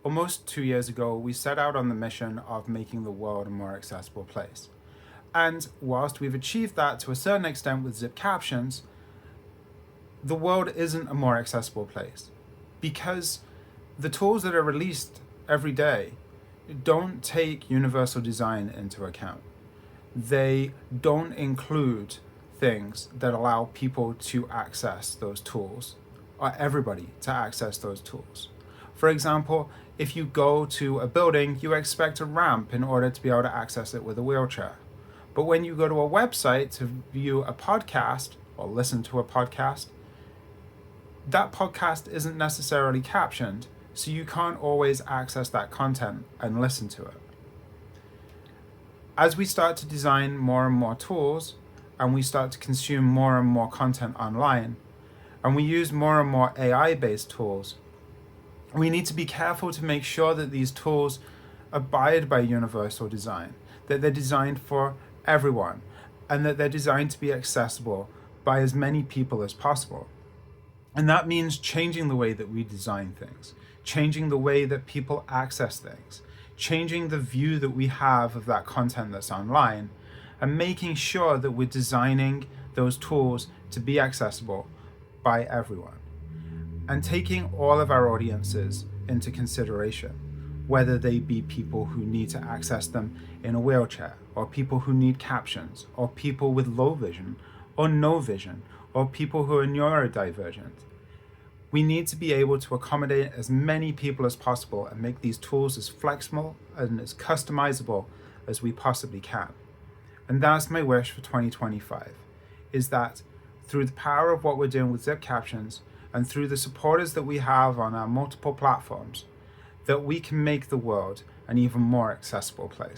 Almost 2 years ago, we set out on the mission of making the world a more accessible place. And whilst we've achieved that to a certain extent with zip captions, the world isn't a more accessible place because the tools that are released every day don't take universal design into account. They don't include things that allow people to access those tools, or everybody to access those tools. For example, if you go to a building, you expect a ramp in order to be able to access it with a wheelchair. But when you go to a website to view a podcast or listen to a podcast, that podcast isn't necessarily captioned, so you can't always access that content and listen to it. As we start to design more and more tools, and we start to consume more and more content online, and we use more and more AI-based tools, we need to be careful to make sure that these tools abide by universal design, that they're designed for everyone, and that they're designed to be accessible by as many people as possible. And that means changing the way that we design things, changing the way that people access things, changing the view that we have of that content that's online, and making sure that we're designing those tools to be accessible by everyone. And taking all of our audiences into consideration, whether they be people who need to access them in a wheelchair, or people who need captions, or people with low vision, or no vision, or people who are neurodivergent. We need to be able to accommodate as many people as possible and make these tools as flexible and as customizable as we possibly can. And that's my wish for 2025, is that through the power of what we're doing with Zip Captions and through the supporters that we have on our multiple platforms, that we can make the world an even more accessible place.